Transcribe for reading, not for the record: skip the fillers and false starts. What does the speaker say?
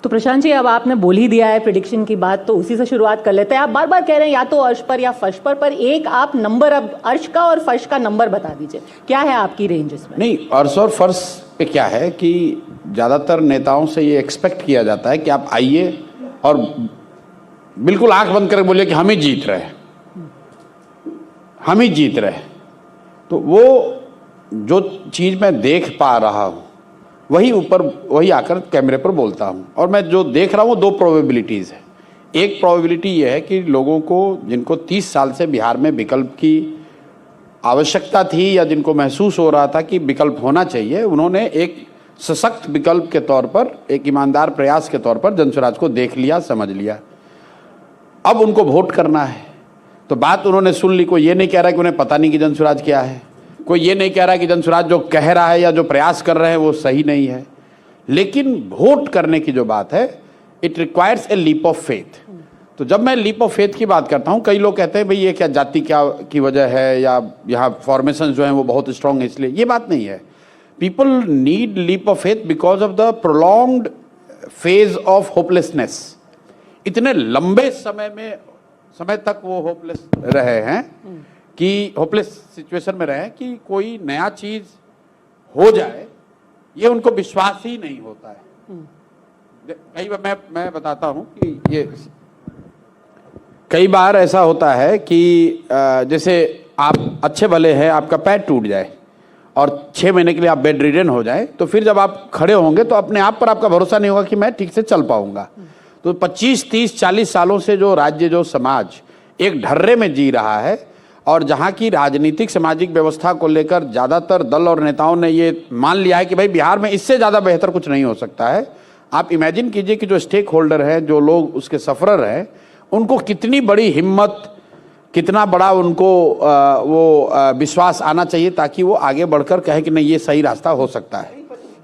तो प्रशांत जी, अब आपने बोल ही दिया है प्रेडिक्शन की बात, तो उसी से शुरुआत कर लेते हैं। आप बार बार कह रहे हैं या तो अर्श पर या फर्श पर एक आप नंबर, अब अर्श का और फर्श का नंबर बता दीजिए, क्या है आपकी रेंज इसमें? नहीं, अर्श और फर्श पे क्या है कि ज़्यादातर नेताओं से ये एक्सपेक्ट किया जाता है कि आप आइए और बिल्कुल आंख बंद करके बोलिए कि हम ही जीत रहे हैं, हम ही जीत रहे हैं। तो वो जो चीज़ मैं देख पा रहा हूँ वही आकर कैमरे पर बोलता हूँ। और मैं जो देख रहा हूँ वो दो प्रोबेबिलिटीज़ है। एक प्रोबेबिलिटी ये है कि लोगों को, जिनको 30 साल से बिहार में विकल्प की आवश्यकता थी या जिनको महसूस हो रहा था कि विकल्प होना चाहिए, उन्होंने एक सशक्त विकल्प के तौर पर, एक ईमानदार प्रयास के तौर पर जनसुराज को देख लिया, समझ लिया। अब उनको वोट करना है तो बात उन्होंने सुन ली। कोई ये नहीं कह रहा कि उन्हें पता नहीं कि जनसुराज क्या है, कोई ये नहीं कह रहा कि जनसुराज जो कह रहा है या जो प्रयास कर रहे हैं वो सही नहीं है, लेकिन वोट करने की जो बात है, it requires a leap of faith. तो जब मैं लीप ऑफ फेथ की बात करता हूँ, कई लोग कहते हैं भाई ये क्या जाति क्या की वजह है या यहाँ फॉर्मेशन जो है वो बहुत स्ट्रांग है इसलिए, ये बात नहीं है। People need leap of faith because of the prolonged phase of hopelessness. इतने लंबे समय तक वो होपलेस रहे हैं कि होपलेस सिचुएशन में रहे कि कोई नया चीज हो जाए ये उनको विश्वास ही नहीं होता है। कई बार मैं बताता हूं कि ये कई बार ऐसा होता है कि जैसे आप अच्छे भले हैं, आपका पैर टूट जाए और 6 महीने के लिए आप बेड रिडन हो जाए, तो फिर जब आप खड़े होंगे तो अपने आप पर आपका भरोसा नहीं होगा कि मैं ठीक से चल पाऊंगा। तो 25, 30, 40 सालों से जो राज्य, जो समाज एक ढर्रे में जी रहा है और जहाँ की राजनीतिक सामाजिक व्यवस्था को लेकर ज़्यादातर दल और नेताओं ने ये मान लिया है कि भाई बिहार में इससे ज़्यादा बेहतर कुछ नहीं हो सकता है। आप इमेजिन कीजिए कि जो स्टेक होल्डर हैं, जो लोग उसके सफरर हैं, उनको कितनी बड़ी हिम्मत, कितना बड़ा उनको विश्वास आना चाहिए ताकि वो आगे बढ़कर कहे कि नहीं ये सही रास्ता हो सकता है।